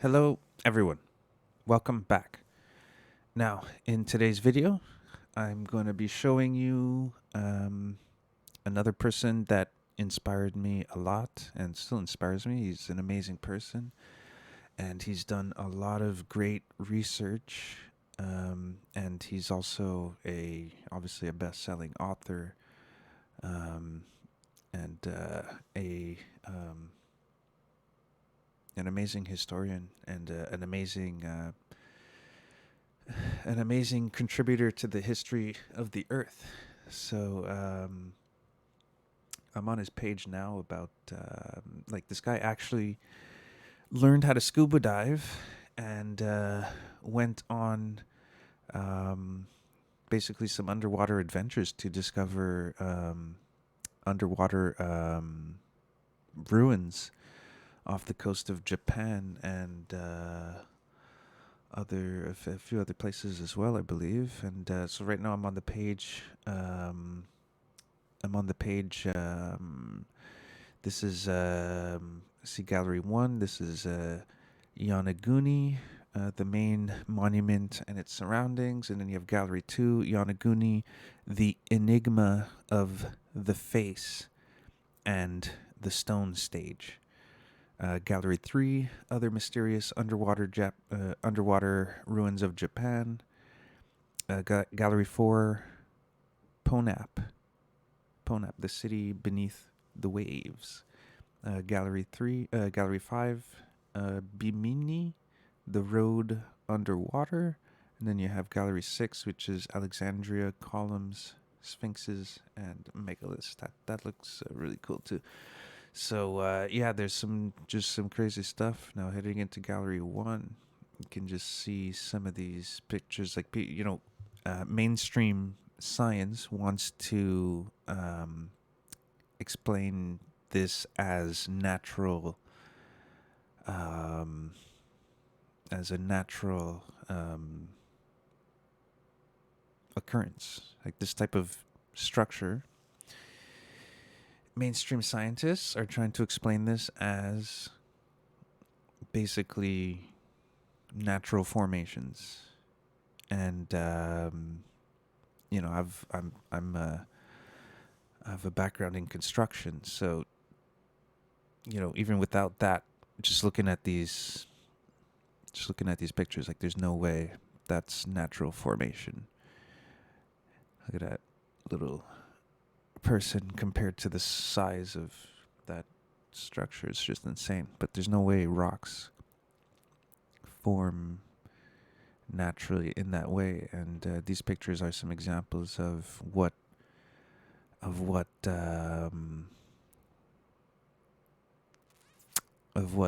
Hello, everyone. Welcome back. Now, in today's video, I'm going to be showing you another person that inspired me a lot and still inspires me. He's an amazing person, and he's done a lot of great research. And he's also obviously a best-selling author, um, and a an amazing historian and an amazing contributor to the history of the Earth. So I'm on his page now about like this guy actually learned how to scuba dive and went on um, basically some underwater adventures to discover underwater ruins off the coast of Japan and a few other places as well, I believe. And so right now I'm on the page. I'm on the page. This is see Gallery One. This is Yonaguni, the main monument and its surroundings, and then you have Gallery Two, Yonaguni, the enigma of the face and the stone stage. Gallery 3, other mysterious underwater ruins of Japan. Gallery 4, Ponap, the city beneath the waves. Gallery 5, Bimini, the road underwater. And then you have Gallery 6, which is Alexandria, columns, sphinxes, and megaliths. That looks really cool too. So yeah, there's some crazy stuff. Now heading into Gallery 1, you can just see some of these pictures. Like mainstream science wants to explain this as natural, um, as a natural occurrence, like this type of structure. Mainstream scientists are trying to explain this as basically natural formations, and I have a background in construction, so even without that, just looking at these pictures, like there's no way that's natural formation. Look at that little person compared to the size of that structure. It's just insane. But there's no way rocks form naturally in that way. And these pictures are some examples of what of what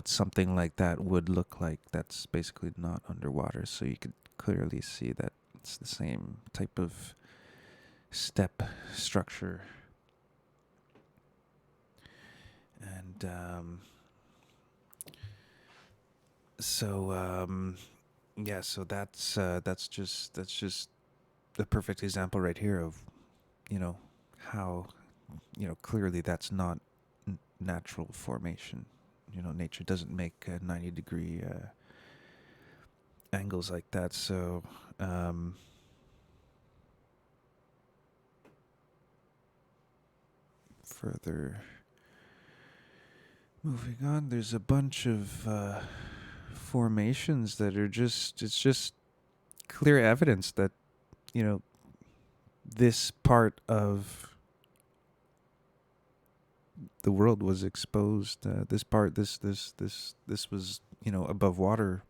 something like that would look like. That's basically not underwater, so you could clearly see that it's the same type of step structure. And yeah, so that's just a perfect example right here of how clearly that's not natural formation. Nature doesn't make 90-degree angles like that. So further moving on, there's a bunch of formations that are it's just clear evidence that this part of the world was exposed. This was above water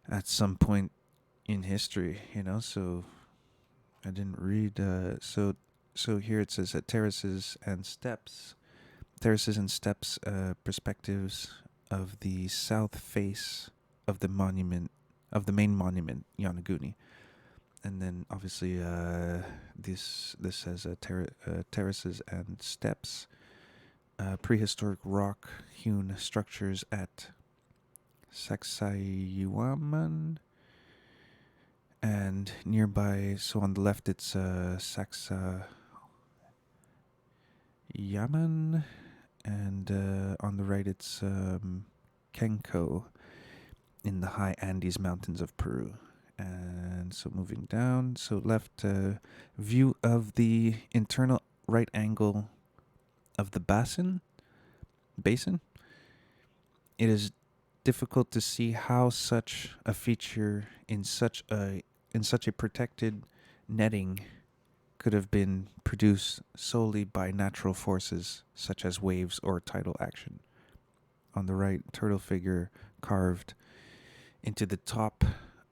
at some point in history. So I didn't read. So here it says that terraces and steps, perspectives of the south face of the main monument, Yonaguni. And then obviously this says terraces and steps, prehistoric rock hewn structures at Sacsayhuaman, and nearby. So on the left it's Sacsayhuaman, and on the right it's Kenko. in the high Andes Mountains of Peru. And so moving down, so left view of the internal right angle of the Basin. It is difficult to see how such a feature in such a protected netting could have been produced solely by natural forces such as waves or tidal action. On the right, turtle figure carved into the top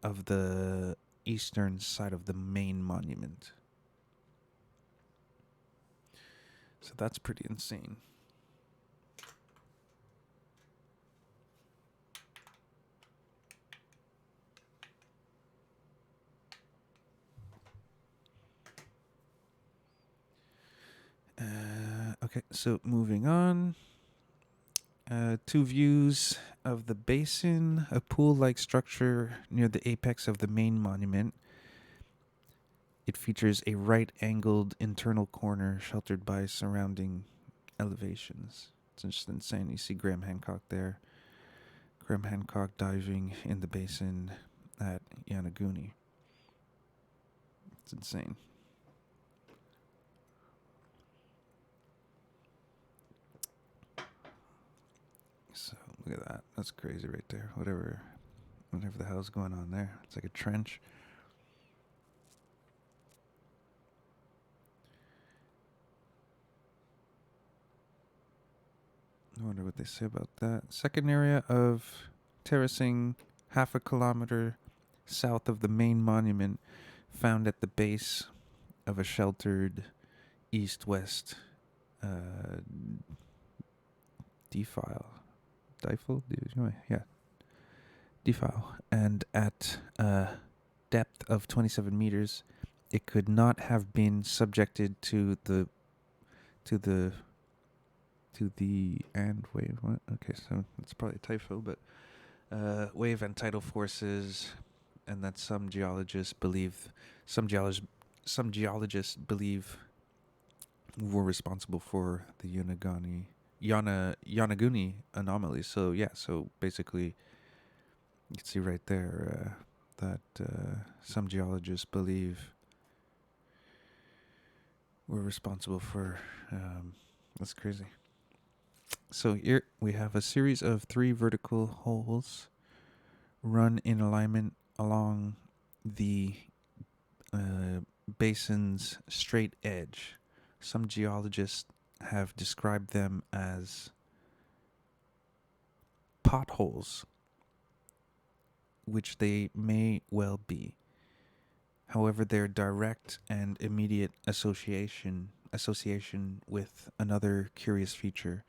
of the eastern side of the main monument. So that's pretty insane. Okay, so moving on. Two views of the basin, a pool-like structure near the apex of the main monument. It features a right-angled internal corner sheltered by surrounding elevations. It's just insane. You see Graham Hancock there. Graham Hancock diving in the basin at Yanaguni. It's insane. So look at that. That's crazy right there. Whatever the hell's going on there. It's like a trench. I wonder what they say about that. Second area of terracing, half a kilometer south of the main monument, found at the base of a sheltered east-west defile. Defile. And at a depth of 27 meters, it could not have been subjected to the and wave. What? Okay, so it's probably a typo, but wave and tidal forces, and that some geologists believe were responsible for the Yanaguni anomaly. So yeah, so basically, you can see right there that some geologists believe were responsible for. That's crazy. So here we have a series of 3 vertical holes run in alignment along the basin's straight edge. Some geologists have described them as potholes, which they may well be. However, their direct and immediate association with another curious feature,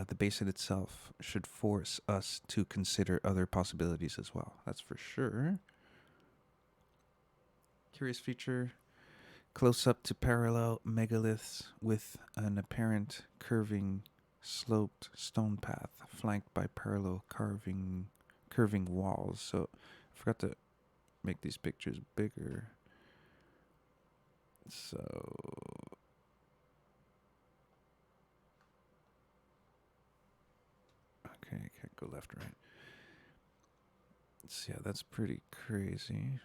the basin itself, should force us to consider other possibilities as well. That's for sure. Curious feature, close up to parallel megaliths with an apparent curving, sloped stone path flanked by parallel curving walls. So I forgot to make these pictures bigger. So okay, I can't go left, right. So yeah, that's pretty crazy.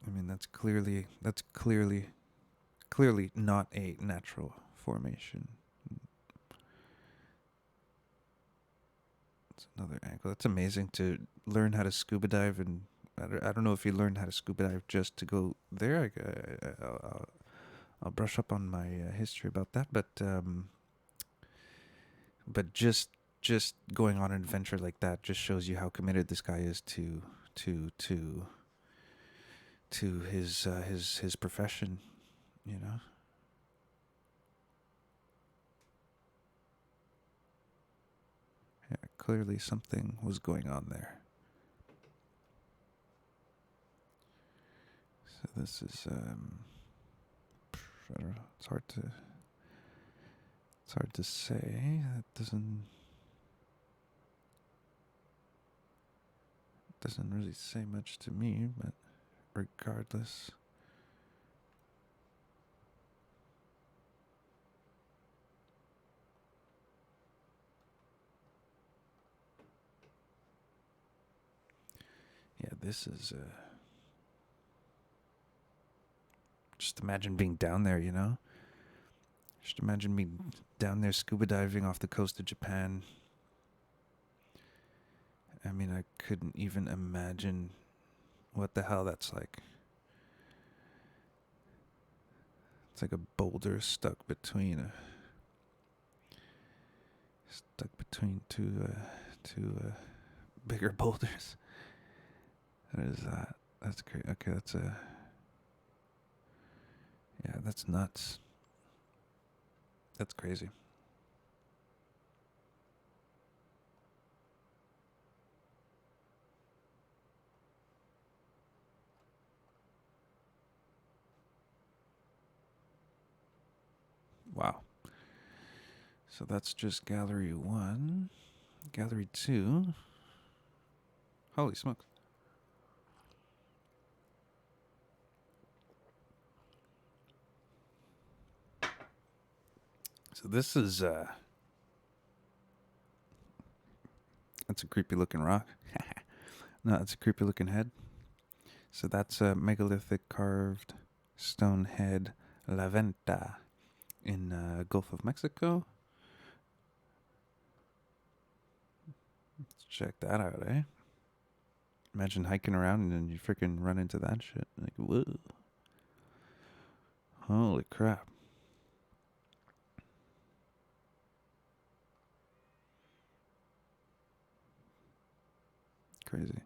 I mean, that's clearly not a natural formation. It's another angle. That's amazing to learn how to scuba dive, and I don't know if you learned how to scuba dive just to go there. I'll brush up on my history about that, but just going on an adventure like that just shows you how committed this guy is to his profession, you know. Yeah, clearly something was going on there. So this is I don't know. It's hard to say. That doesn't really say much to me, but regardless. this is just imagine being down there, you know? Just imagine me down there scuba diving off the coast of Japan. I mean, I couldn't even imagine what the hell that's like. It's like a boulder stuck between two bigger boulders. What is that? That's crazy. Okay, yeah, that's nuts. That's crazy. Wow. So that's just gallery 1. Gallery 2. Holy smokes. So this is that's a creepy looking rock. No, it's a creepy looking head. So that's a megalithic carved stone head La Venta in Gulf of Mexico. Let's check that out, eh? Imagine hiking around and then you freaking run into that shit. Like, whoa. Holy crap. Crazy.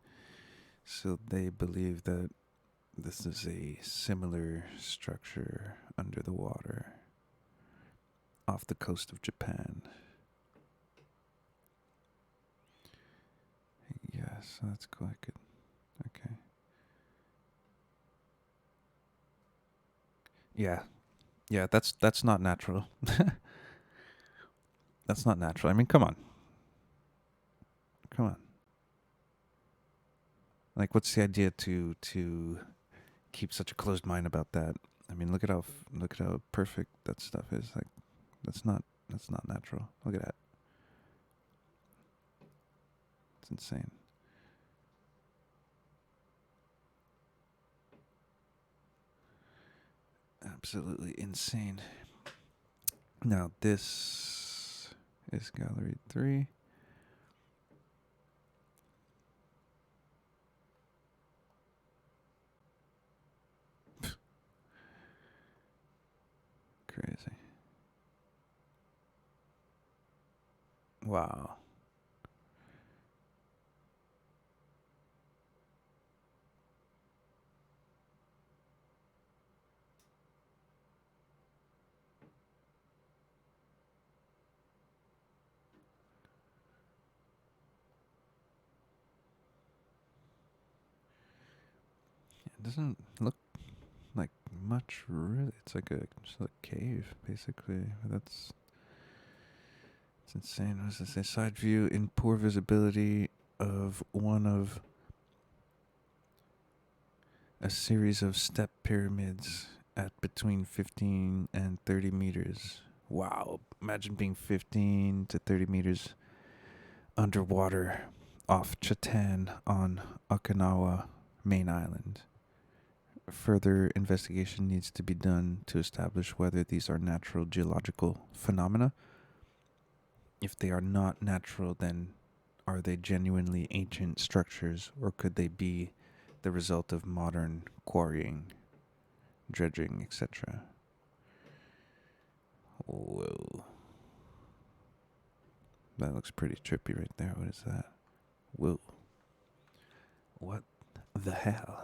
So they believe that this is a similar structure under the water off the coast of Japan. Yes, that's quite good. Okay. Yeah, that's not natural. That's not natural. I mean, come on. Like, what's the idea to keep such a closed mind about that? I mean, look at how perfect that stuff is. Like, that's not natural. Look at that. It's insane. Absolutely insane. Now this is gallery 3. Crazy. Wow. It doesn't look like much, really. It's like just a cave, basically. It's insane. What does it say? Side view in poor visibility of one of a series of step pyramids at between 15 and 30 meters. Wow. Imagine being 15 to 30 meters underwater off Chatan on Okinawa main island. Further investigation needs to be done to establish whether these are natural geological phenomena. If they are not natural, then are they genuinely ancient structures, or could they be the result of modern quarrying, dredging, etc.? Whoa. That looks pretty trippy right there. What is that? Whoa. What the hell?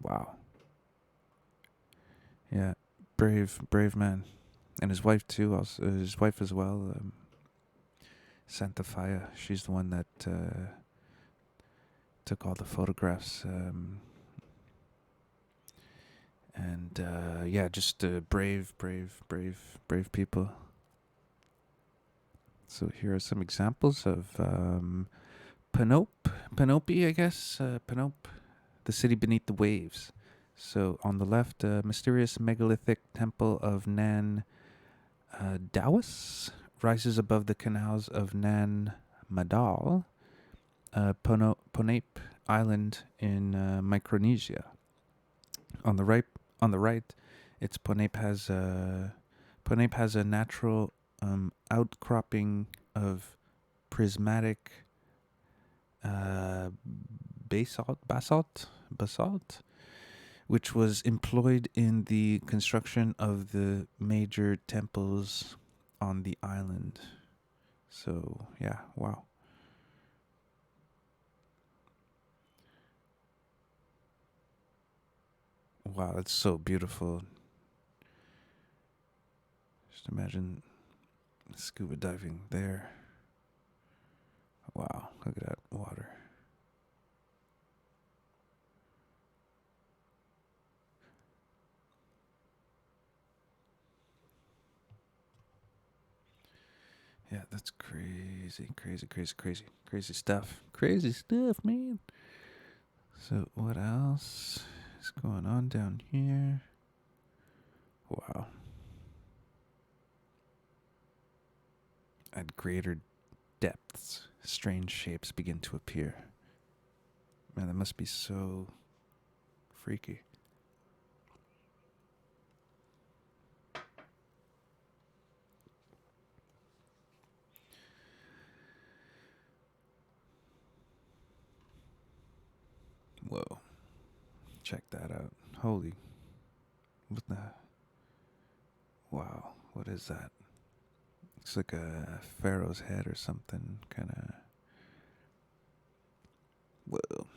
Wow. Yeah, brave man, and his wife too. Also, his wife as well. Santa Faya. She's the one that took all the photographs. And yeah, just brave people. So here are some examples of Panope, I guess. Panope, the city beneath the waves. So on the left, mysterious megalithic temple of Nan Dawes rises above the canals of Nan Madol, Ponape Island in Micronesia. On the right, it's Ponape has a natural outcropping of prismatic basalt, which was employed in the construction of the major temples on the island. So, yeah, wow. Wow, it's so beautiful. Just imagine scuba diving there. Wow, look at that water. Yeah, that's crazy, crazy stuff. Crazy stuff, man. So what else is going on down here? Wow. At greater depths, strange shapes begin to appear. Man, that must be so freaky. Whoa. Check that out. Holy. What the? Wow. What is that? Looks like a pharaoh's head or something. Kind of. Whoa.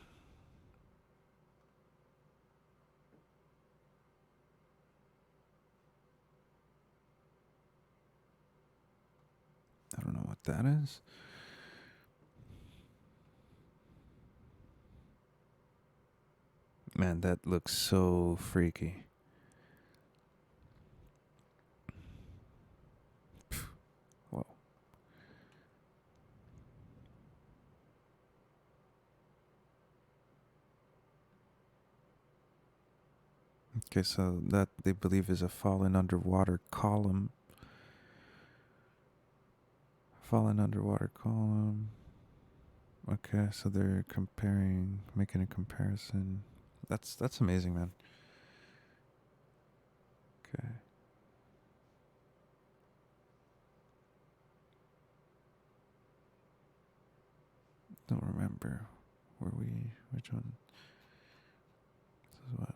I don't know what that is. Man, that looks so freaky. Whoa. Okay, so that they believe is a fallen underwater column. Fallen underwater column. Okay, so they're making a comparison. That's amazing, man. Okay. Don't remember which one. This is what.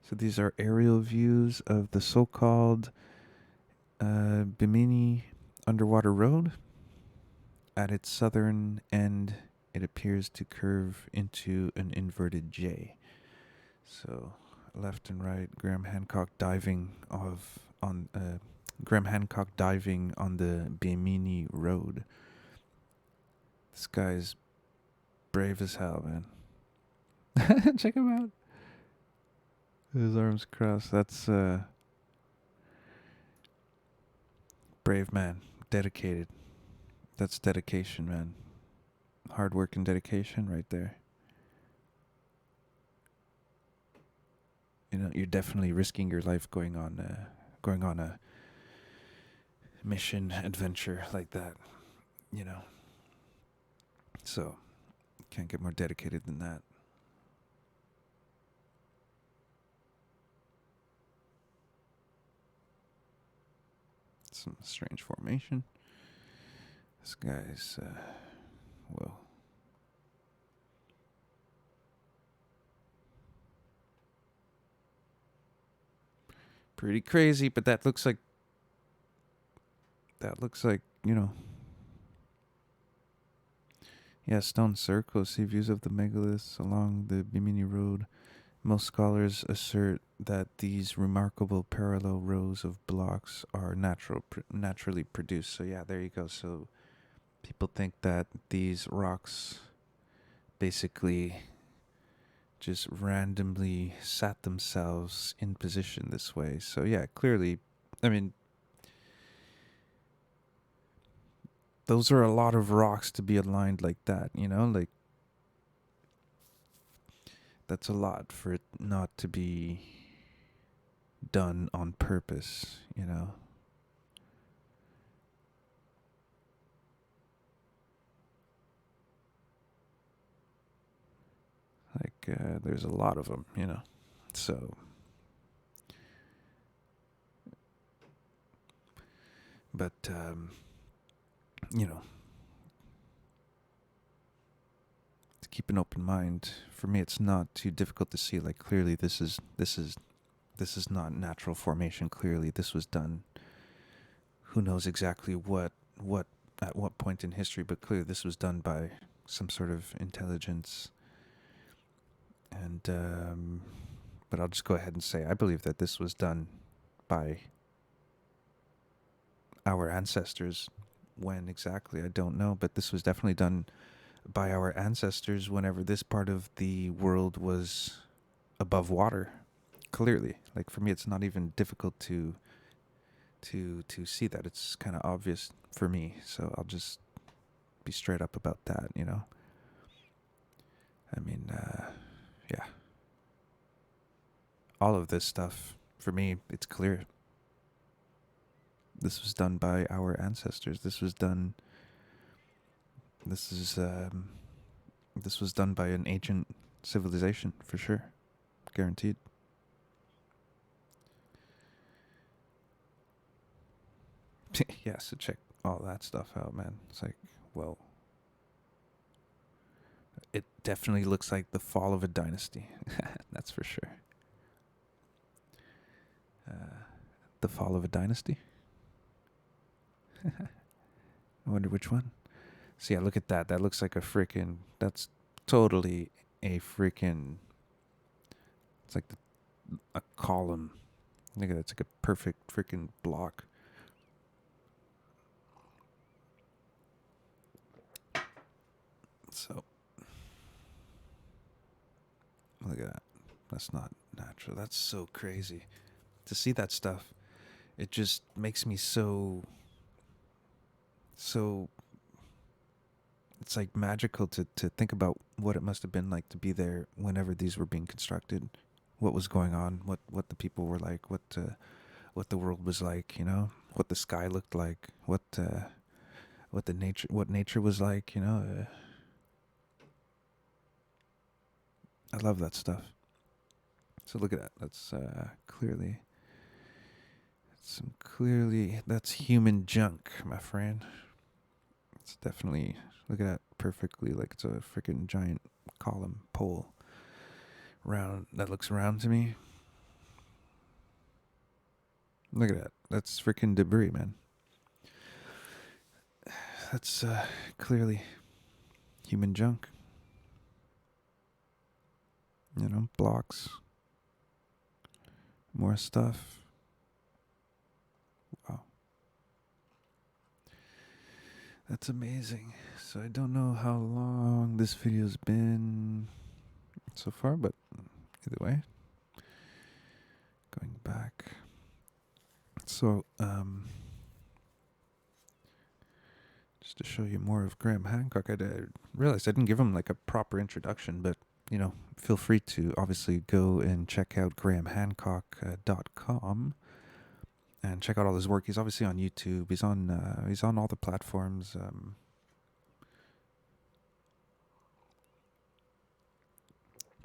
So these are aerial views of the so-called Bimini underwater road. At its southern end, it appears to curve into an inverted J. So left and right, Graham Hancock diving on the Bimini road. This guy's brave as hell, man. Check him out. His arms crossed. That's brave man, dedicated. That's dedication, man. Hard work and dedication right there. You know, you're definitely risking your life going on a mission adventure like that, you know. So, can't get more dedicated than that. Some strange formation. This guy's whoa. Pretty crazy, but that looks like, you know. Yeah, stone circles see views of the megaliths along the Bimini Road. Most scholars assert that these remarkable parallel rows of blocks are naturally produced. So yeah, there you go. So people think that these rocks basically just randomly sat themselves in position this way. So yeah, clearly, I mean, those are a lot of rocks to be aligned like that, you know, like That's a lot for it not to be done on purpose, you know. Like, there's a lot of them, you know. So, but, you know, to keep an open mind, for me, it's not too difficult to see, like, clearly this is not natural formation. Clearly this was done, who knows exactly what, at what point in history, but clearly this was done by some sort of intelligence. And, but I'll just go ahead and say, I believe that this was done by our ancestors. When exactly, I don't know, but this was definitely done by our ancestors whenever this part of the world was above water. Clearly, like, for me, it's not even difficult to see that. It's kind of obvious for me, so I'll just be straight up about that, you know. I mean, yeah. All of this stuff, for me, it's clear. This was done by our ancestors. This was done by an ancient civilization, for sure. Guaranteed. Yeah, so check all that stuff out, man. It's like, well, it definitely looks like the fall of a dynasty. That's for sure. The fall of a dynasty? I wonder which one. So yeah, look at that. That looks like that's totally a freaking, it's like a column. Look at that. It's like a perfect freaking block. So, look at that. That's not natural. That's so crazy. To see that stuff, it just makes me so it's like magical to think about what it must have been like to be there whenever these were being constructed, what was going on, what the people were like, what the world was like, you know, what the sky looked like, what nature was like, you know. I love that stuff. So look at that. That's clearly that's human junk, my friend. It's definitely, look at that, perfectly, like it's a freaking giant column pole round that looks round to me. Look at that. That's freaking debris, man. That's clearly human junk. You know, blocks. More stuff. Wow. That's amazing. So I don't know how long this video's been so far, but either way, going back. So, just to show you more of Graham Hancock, I realized I didn't give him like a proper introduction, but, you know, feel free to obviously go and check out grahamhancock.com and check out all his work. He's obviously on YouTube. He's on all the platforms.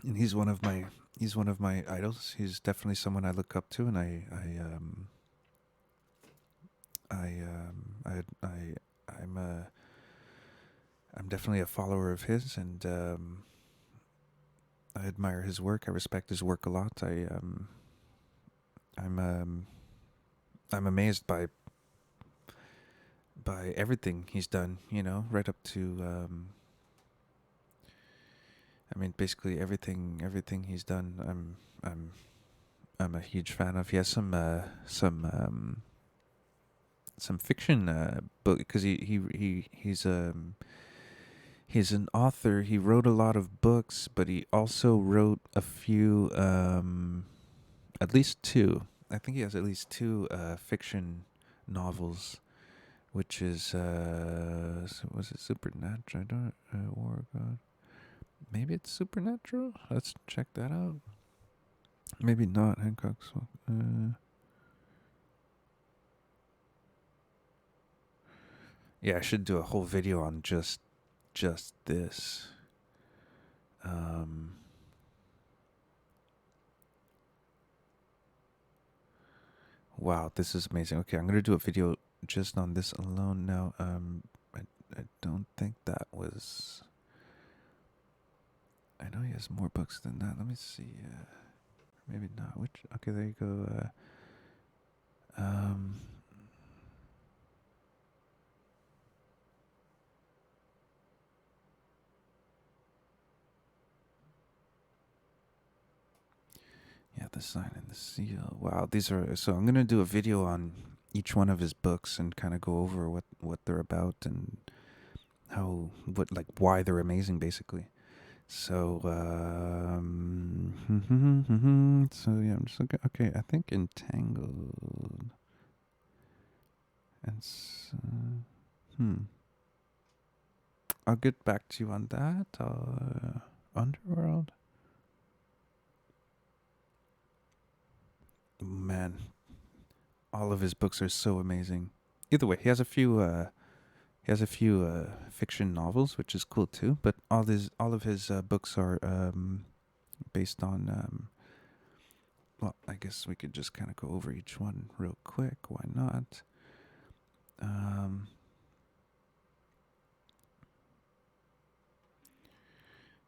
And he's one of my idols. He's definitely someone I look up to, and I'm definitely a follower of his, and I admire his work. I respect his work a lot. I'm amazed by everything he's done. You know, right up to I mean, basically everything he's done. I'm a huge fan of. He has some fiction book, because he's an author. He wrote a lot of books, but he also wrote a few, at least two. I think he has at least two fiction novels, which is was it Supernatural? I don't War God. Maybe it's supernatural. Let's check that out. Maybe not. Hancock's. Yeah, I should do a whole video on just this. Wow, this is amazing. Okay, I'm gonna do a video just on this alone now. I don't think that was. I know he has more books than that. Let me see. Maybe not. Which? Okay, there you go. Um. Yeah, the sign and the seal. Wow, these are. So I'm gonna do a video on each one of his books and kind of go over what they're about and why they're amazing, basically. So, so yeah, I'm just looking. Okay, I think Entangled. And I'll get back to you on that. Underworld. Man, all of his books are so amazing. Either way, he has a few. Fiction novels, which is cool too. But all of his books are based on. Well, I guess we could just kind of go over each one real quick. Why not?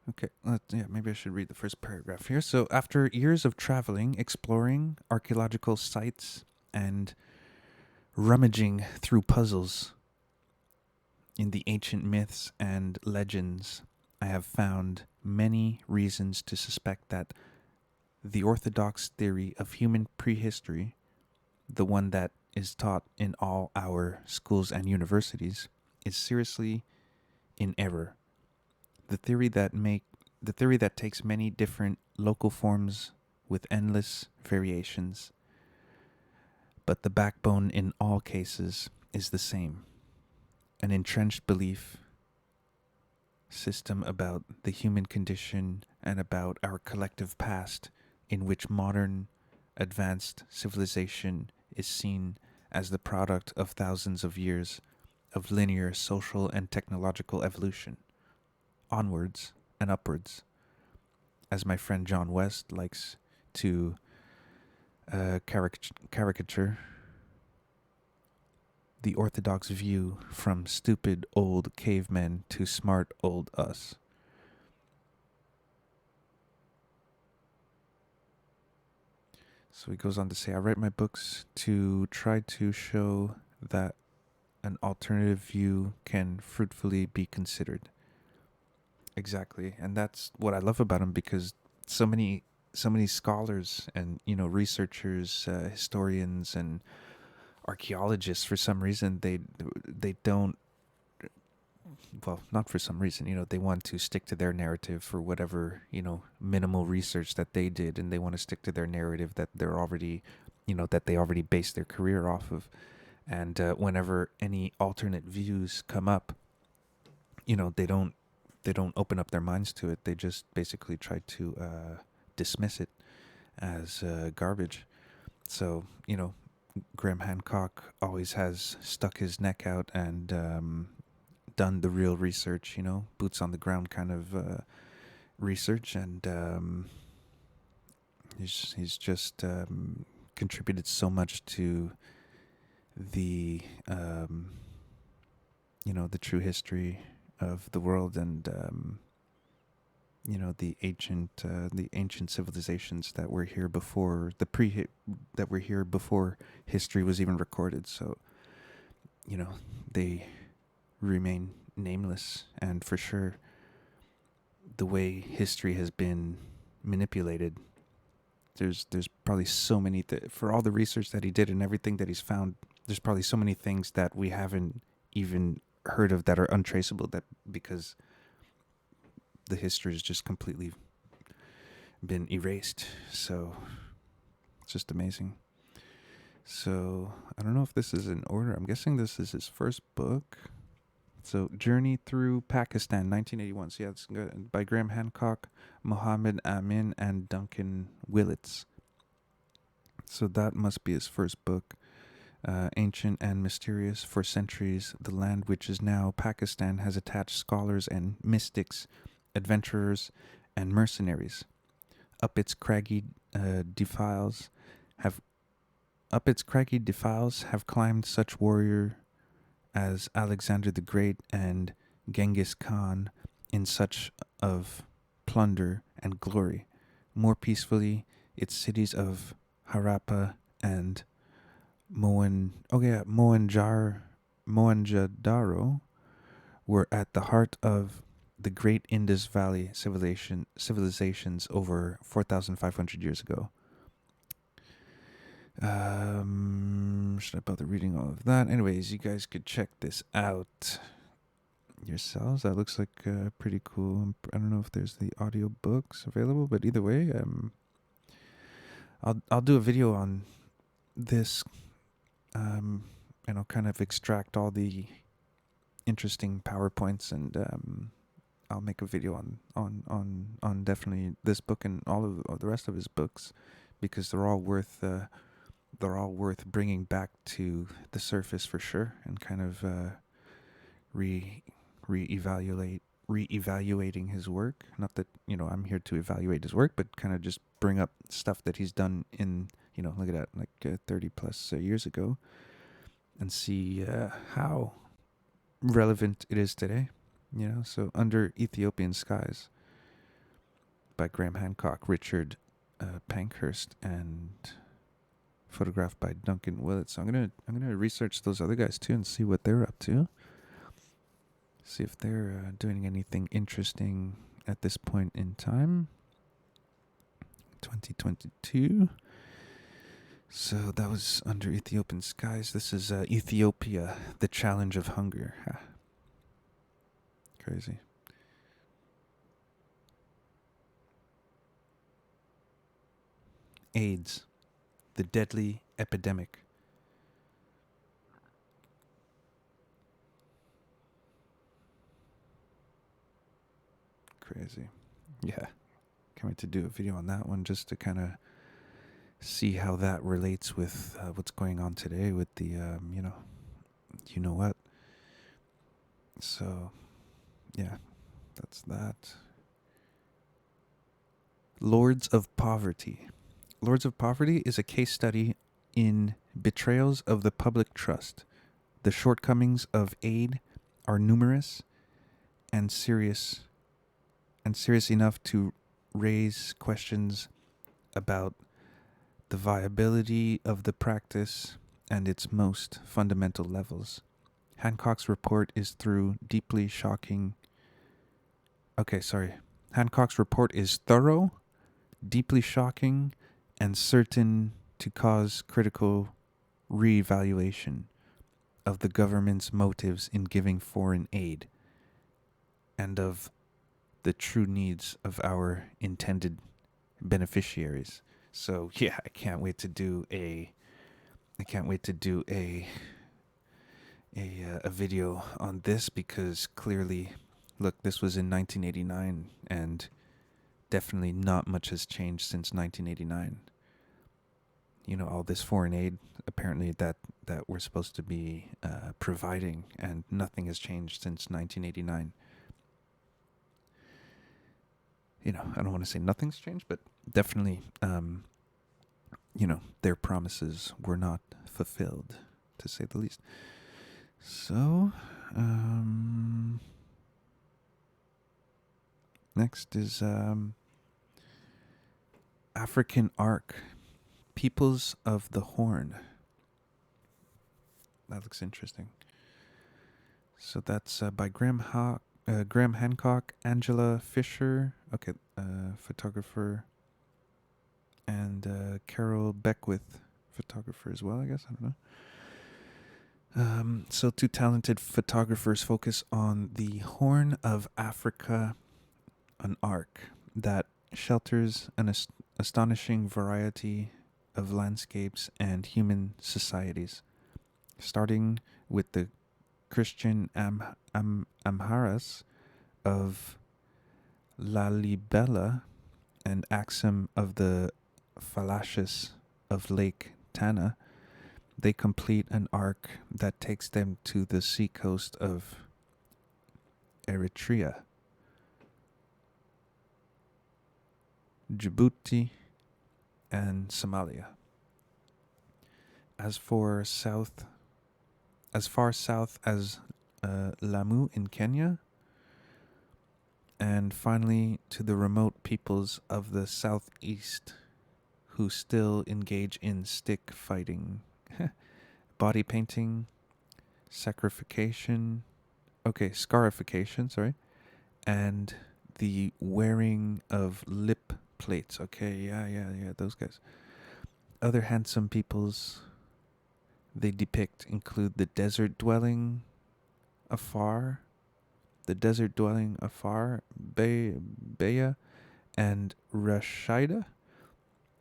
Okay, maybe I should read the first paragraph here. So, after years of traveling, exploring archaeological sites, and rummaging through puzzles in the ancient myths and legends, I have found many reasons to suspect that the orthodox theory of human prehistory, the one that is taught in all our schools and universities, is seriously in error. The theory that takes many different local forms with endless variations, but the backbone in all cases is the same. An entrenched belief system about the human condition and about our collective past, in which modern advanced civilization is seen as the product of thousands of years of linear social and technological evolution, onwards and upwards, as my friend John West likes to caricature the orthodox view from stupid old cavemen to smart old us. So he goes on to say, I write my books to try to show that an alternative view can fruitfully be considered. Exactly. And that's what I love about him, because so many scholars and researchers, historians and archaeologists, for some reason they don't, well, not for some reason, they want to stick to their narrative for whatever, minimal research that they did, and they want to stick to their narrative that they're already, that they already based their career off of. And whenever any alternate views come up, they don't open up their minds to it. They just basically try to dismiss it as garbage. So, Graham Hancock always has stuck his neck out and done the real research, boots on the ground kind of research, and he's just contributed so much to the the true history of the world, and the ancient civilizations that were here before that were here before history was even recorded. So they remain nameless, and for sure the way history has been manipulated, there's probably so many for all the research that he did and everything that he's found, there's probably so many things that we haven't even heard of that are untraceable, that because the history has just completely been erased. So it's just amazing. So I don't know if this is in order. I'm guessing this is his first book. So, Journey Through Pakistan, 1981. So, yeah, it's good. By Graham Hancock, Mohammed Amin, and Duncan Willits. So, that must be his first book. Ancient and mysterious for centuries, the land which is now Pakistan has attached scholars and mystics, adventurers, and mercenaries. Up its craggy defiles have climbed such warrior as Alexander the Great and Genghis Khan in such of plunder and glory. More peacefully, its cities of Harappa and Mohenjo-daro were at the heart of the great Indus Valley civilizations over 4,500 years ago. Should I bother reading all of that? Anyways, you guys could check this out yourselves. That looks like pretty cool. I don't know if there's the audio books available, but either way, I'll do a video on this, and I'll kind of extract all the interesting PowerPoints, and I'll make a video on definitely this book and all of the rest of his books, because they're all worth bringing back to the surface for sure, and kind of reevaluating his work. Not that I'm here to evaluate his work, but kind of just bring up stuff that he's done in look at that, like 30 plus years ago, and see how relevant it is today. So Under Ethiopian Skies by Graham Hancock, Richard Pankhurst, and photographed by Duncan Willits. So I'm gonna research those other guys too and see what they're up to. See if they're doing anything interesting at this point in time. 2022. So that was Under Ethiopian Skies. This is Ethiopia, the Challenge of Hunger. Crazy. AIDS, the deadly epidemic. Crazy. Yeah. Can't wait to do a video on that one, just to kind of see how that relates with what's going on today with the, you know what. So, yeah, that's that. Lords of Poverty. Lords of Poverty is a case study in betrayals of the public trust. The shortcomings of aid are numerous and serious enough to raise questions about the viability of the practice and its most fundamental levels. Hancock's report is Hancock's report is thorough, deeply shocking, and certain to cause critical reevaluation of the government's motives in giving foreign aid and of the true needs of our intended beneficiaries. So yeah, I can't wait to do a video on this, because clearly, look, this was in 1989, and definitely not much has changed since 1989. All this foreign aid apparently that we're supposed to be providing, and nothing has changed since 1989. I don't want to say nothing's changed, but definitely, their promises were not fulfilled, to say the least. So, next is African Ark, Peoples of the Horn. That looks interesting. So that's by Graham Hancock, Angela Fisher, photographer, and Carol Beckwith, photographer as well, I guess. I don't know. So two talented photographers focus on the Horn of Africa, an ark that shelters an astonishing variety of landscapes and human societies, starting with the Christian Amharas of Lalibela and Axum of the Fallacious of Lake Tana, they complete an arc that takes them to the seacoast of Eritrea, Djibouti, and Somalia. As far south as Lamu in Kenya, and finally to the remote peoples of the southeast who still engage in stick fighting, body painting, scarification, and the wearing of lip plates. Okay, yeah, those guys. Other handsome peoples they depict include the desert dwelling Afar, Baya, and Rashida,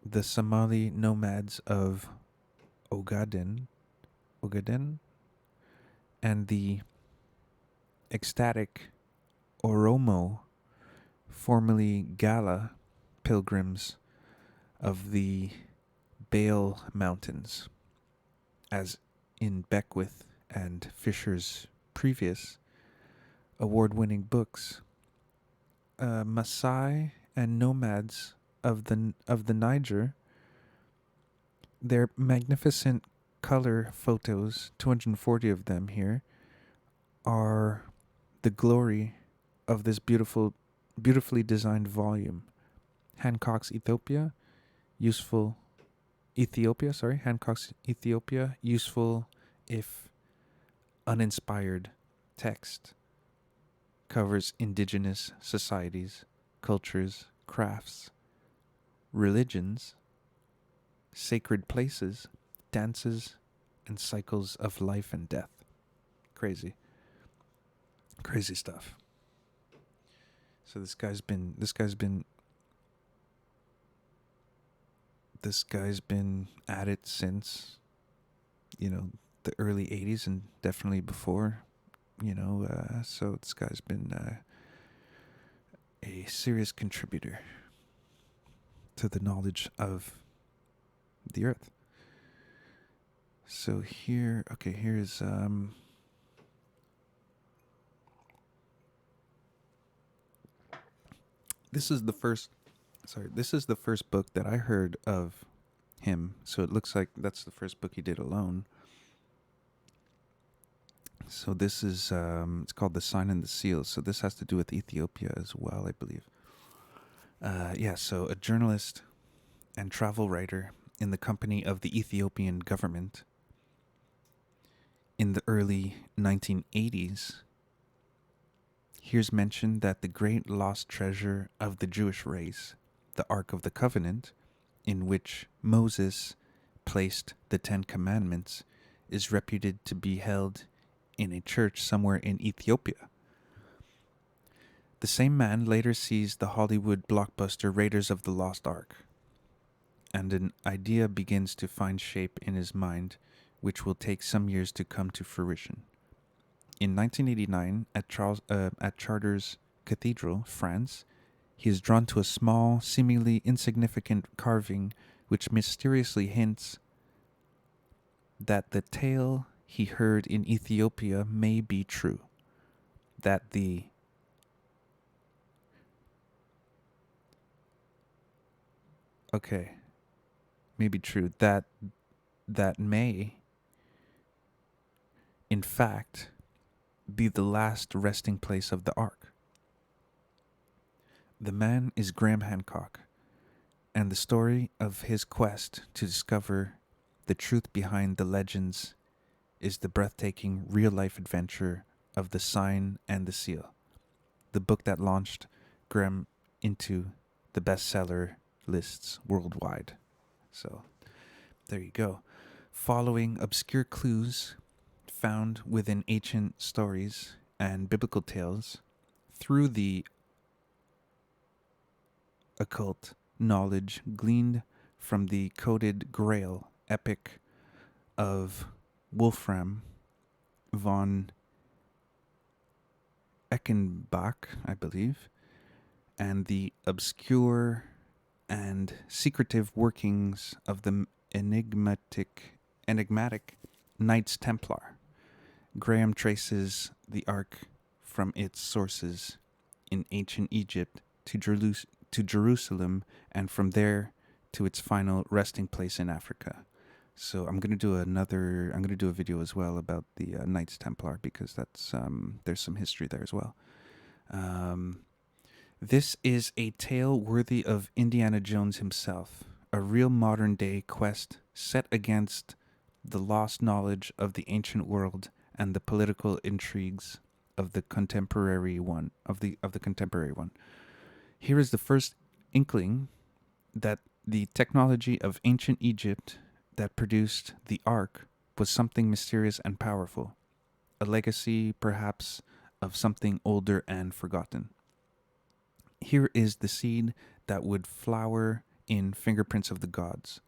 the Somali nomads of Ogaden, and the ecstatic Oromo, formerly Gala, pilgrims of the Bale Mountains. As in Beckwith and Fisher's previous award-winning books, Maasai and nomads of the Niger, their magnificent color photos, 240 of them here, are the glory of this beautifully designed volume. Hancock's Ethiopia, Hancock's Ethiopia, useful if uninspired text, covers indigenous societies, cultures, crafts, religions, sacred places, dances, and cycles of life and death. Crazy stuff. So this guy's been at it since, the early 80s and definitely before, so this guy's been a serious contributor to the knowledge of the earth. So here's this is the first book that I heard of him. So it looks like that's the first book he did alone. So this is it's called The Sign and the Seal. So this has to do with Ethiopia as well, I believe. So a journalist and travel writer in the company of the Ethiopian government in the early 1980s, here's mentioned that the great lost treasure of the Jewish race, the Ark of the Covenant, in which Moses placed the Ten Commandments, is reputed to be held in a church somewhere in Ethiopia. The same man later sees the Hollywood blockbuster Raiders of the Lost Ark, and an idea begins to find shape in his mind, which will take some years to come to fruition. In 1989, at Chartres Cathedral, France, he is drawn to a small, seemingly insignificant carving which mysteriously hints that the tale he heard in Ethiopia may be true. That the may be true. That may, in fact, be the last resting place of the Ark. The man is Graham Hancock, and the story of his quest to discover the truth behind the legends is the breathtaking real-life adventure of The Sign and the Seal, the book that launched Graham into the bestseller lists worldwide. So, there you go. Following obscure clues found within ancient stories and biblical tales through the occult knowledge gleaned from the coded Grail epic of Wolfram von Eckenbach, I believe, and the obscure and secretive workings of the enigmatic Knights Templar. Graham traces the Ark from its sources in ancient Egypt to Jerusalem, and from there to its final resting place in Africa. So I'm gonna do a video as well about the Knights Templar, because that's there's some history there as well. This is a tale worthy of Indiana Jones himself, a real modern day quest set against the lost knowledge of the ancient world and the political intrigues of the contemporary one. Here is the first inkling that the technology of ancient Egypt that produced the Ark was something mysterious and powerful, a legacy perhaps of something older and forgotten. Here is the seed that would flower in Fingerprints of the Gods.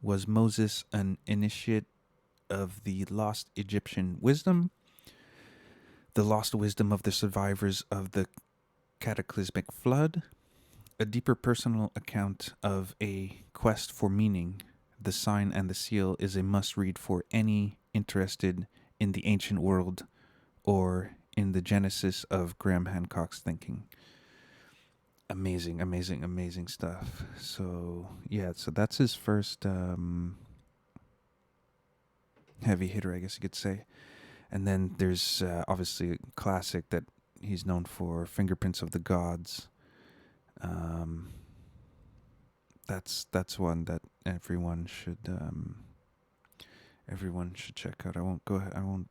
Was Moses an initiate of the lost Egyptian wisdom? The lost wisdom of the survivors of the cataclysmic flood? A deeper personal account of a quest for meaning, The Sign and the Seal, is a must-read for any interested in the ancient world or in the genesis of Graham Hancock's thinking. Amazing, amazing, amazing stuff. So, yeah, so that's his first heavy hitter, I guess you could say. And then there's obviously a classic that he's known for, Fingerprints of the Gods. That's one that everyone should check out. I won't go ahead. I won't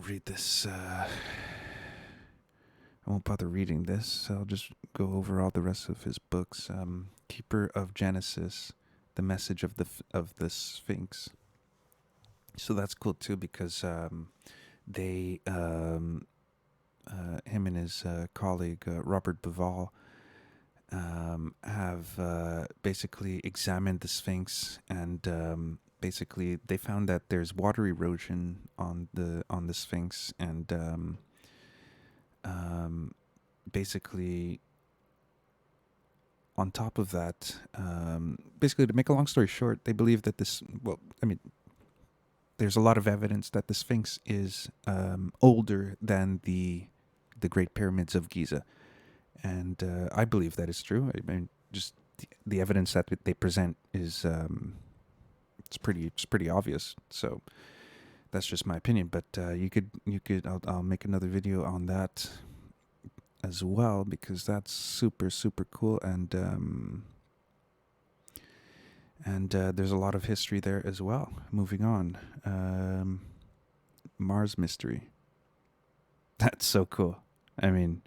read this. I won't bother reading this. I'll just go over all the rest of his books. Keeper of Genesis, The Message of the Sphinx. So that's cool too, because they him and his colleague Robert Bivol have basically examined the Sphinx, and basically they found that there's water erosion on the Sphinx, and basically on top of that, basically, to make a long story short, they believe that there's a lot of evidence that the Sphinx is older than the Great Pyramids of Giza, and I believe that is true. I mean, just the evidence that they present is it's pretty obvious. So that's just my opinion. But I'll make another video on that as well, because that's super cool, and there's a lot of history there as well. Moving on, Mars Mystery. That's so cool. I mean,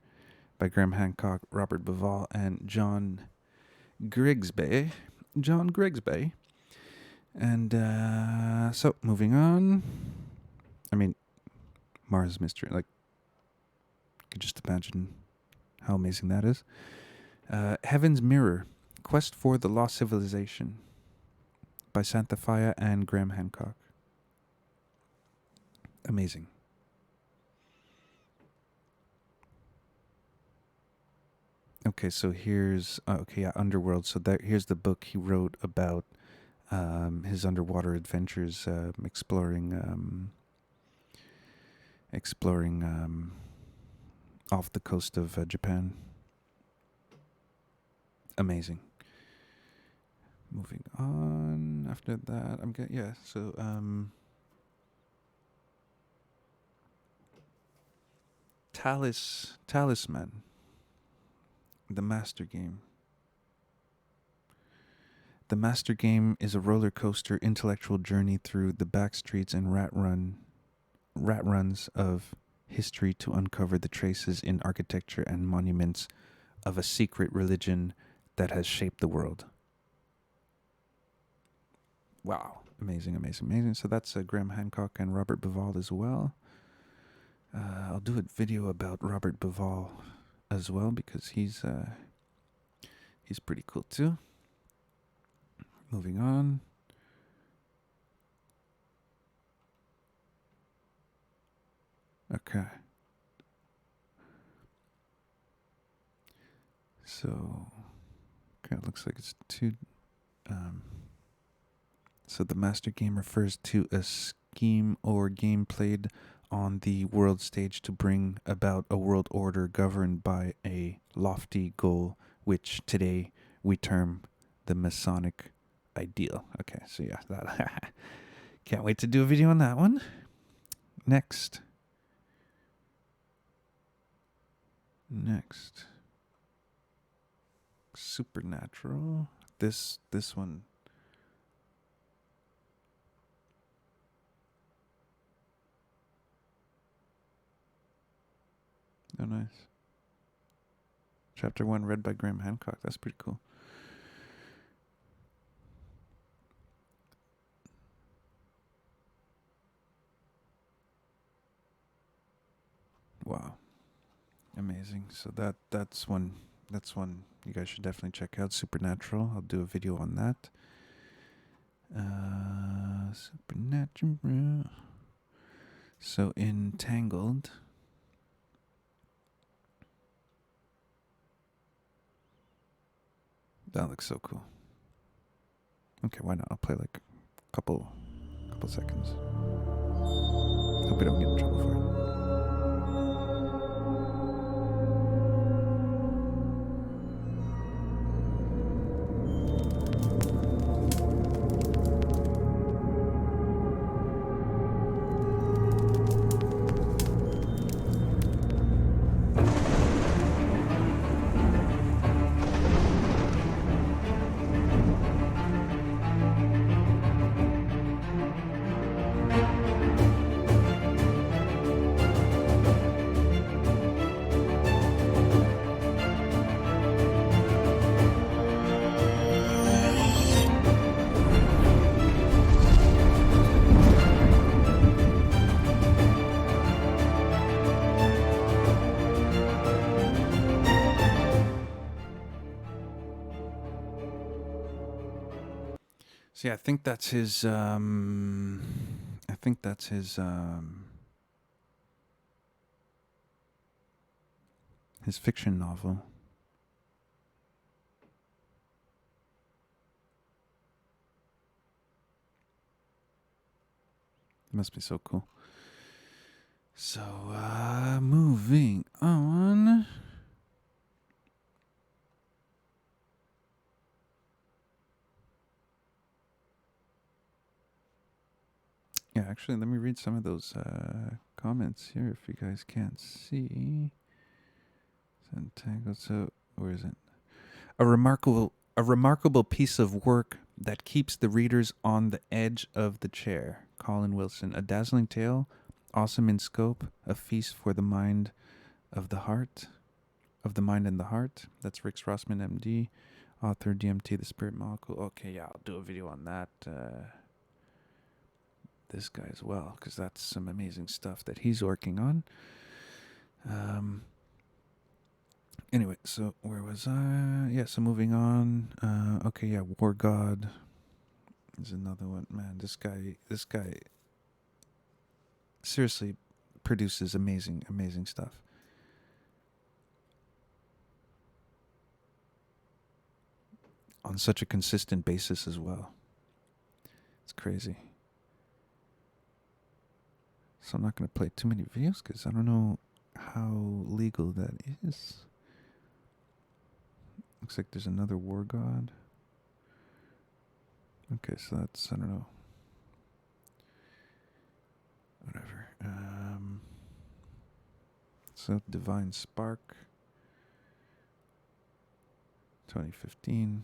by Graham Hancock, Robert Bivol, and John Grigsby. And so moving on. I mean, Mars Mystery. Like, you could just imagine how amazing that is. Heaven's Mirror, Quest for the Lost Civilization, by Santaphia and Graham Hancock. Amazing. Okay, so here's Underworld. So here's the book he wrote about his underwater adventures, exploring off the coast of Japan. Amazing. Moving on. After that, Talisman, The Master Game. The Master Game is a roller coaster intellectual journey through the back streets and rat runs of history to uncover the traces in architecture and monuments of a secret religion that has shaped the world. Wow. Amazing. So that's Graham Hancock and Robert Bivol as well. I'll do a video about Robert Bivol as well, because he's pretty cool too. Moving on. Okay. So, okay, it looks like it's two. So the master game refers to a scheme or game played on the world stage to bring about a world order governed by a lofty goal, which today we term the Masonic ideal. Okay, so yeah, that can't wait to do a video on that one. Next. Supernatural. This one. Oh, nice. Chapter 1 read by Graham Hancock. That's pretty cool. Wow. Amazing. So that's one you guys should definitely check out. Supernatural. I'll do a video on that. Supernatural. So Entangled. That looks so cool. Okay, why not? I'll play like a couple seconds. Hope we don't get in trouble for it. So yeah, I think that's his his fiction novel. It must be so cool. So moving on. Yeah, actually, let me read some of those comments here if you guys can't see. Entangled. So, where is it? A remarkable piece of work that keeps the readers on the edge of the chair. Colin Wilson. A dazzling tale, awesome in scope, a feast for the mind of the heart, of the mind and the heart. That's Rick Rossman, MD, author, DMT, The Spirit Molecule. Okay, yeah, I'll do a video on that. This guy as well, because that's some amazing stuff that he's working on. Anyway, so where was I? Yeah, so moving on. Okay, yeah, War God is another one. Man, this guy seriously produces amazing stuff. On such a consistent basis as well. It's crazy. So I'm not going to play too many videos because I don't know how legal that is. Looks like there's another War God. Okay, so that's, I don't know. Whatever. So Divine Spark. 2015.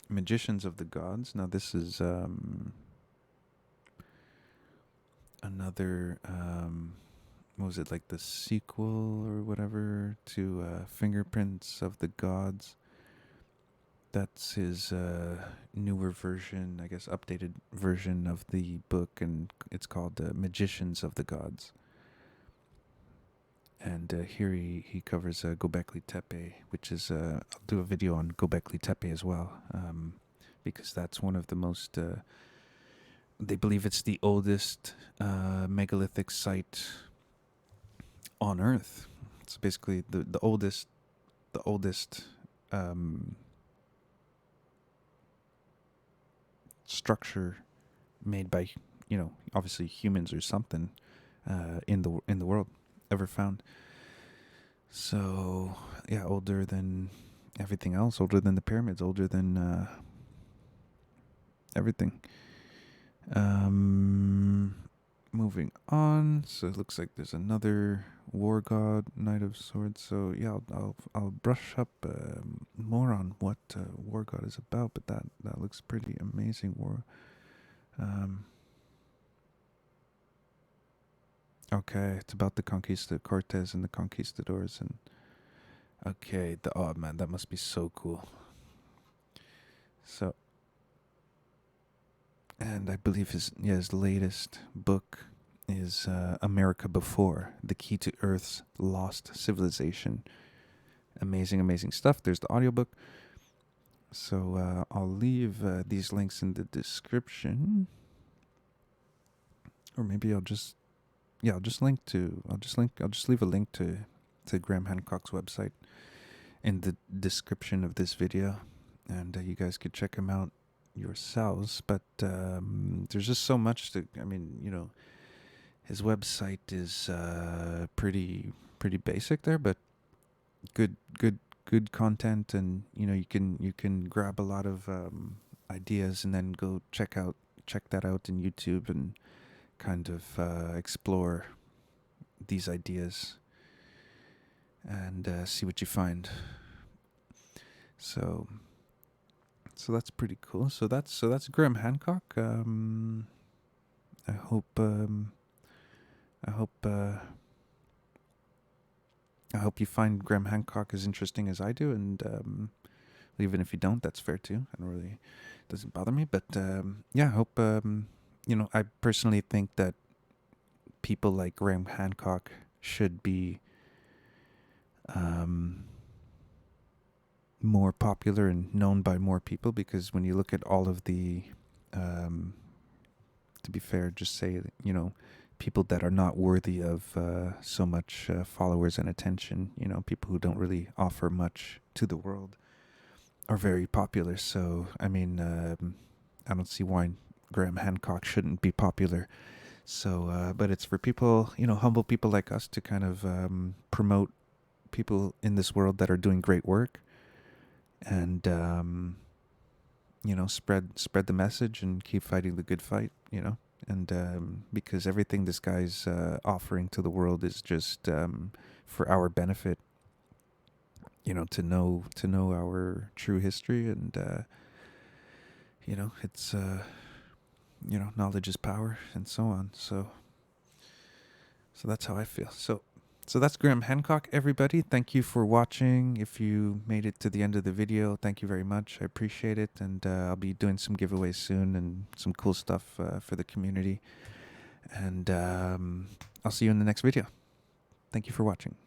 Magicians of the Gods. Now this is another what was it, like the sequel or whatever to Fingerprints of the Gods. That's his newer version, I guess updated version of the book, and it's called Magicians of the Gods. And here he covers Göbekli Tepe, which is I'll do a video on Göbekli Tepe as well. because that's one of the most. They believe it's the oldest megalithic site on Earth. It's basically the oldest structure made by, obviously humans or something in the world ever found. So yeah, older than everything else, older than the pyramids, older than everything. Moving on. So it looks like there's another war god, Knight of Swords. So yeah, I'll brush up more on what war god is about. But that looks pretty amazing. Okay, it's about the Cortez and the conquistadors, and okay, oh man, that must be so cool. So, and I believe his latest book is America Before: The Key to Earth's Lost Civilization. Amazing stuff. There's the audiobook. So I'll leave these links in the description, or maybe I'll just leave a link to Graham Hancock's website in the description of this video, and you guys could check him out yourselves. But there's just so much to. I mean, his website is pretty basic there, but good content, and you can grab a lot of ideas and then go check that out in YouTube and kind of explore these ideas and see what you find. So that's pretty cool. So that's Graham Hancock. I hope you find Graham Hancock as interesting as I do, and even if you don't, that's fair too. Doesn't bother me. But yeah, I hope I personally think that people like Graham Hancock should be more popular and known by more people, because when you look at all of the to be fair, just say people that are not worthy of so much followers and attention, people who don't really offer much to the world, are very popular. So I mean, I don't see why Graham Hancock shouldn't be popular. So but it's for people, humble people like us, to kind of promote people in this world that are doing great work, and spread the message and keep fighting the good fight, and because everything this guy's offering to the world is just for our benefit, to know our true history, and it's knowledge is power, and so on. So that's how I feel. So that's Graham Hancock, everybody. Thank you for watching. If you made it to the end of the video, thank you very much. I appreciate it. And I'll be doing some giveaways soon and some cool stuff for the community. And I'll see you in the next video. Thank you for watching.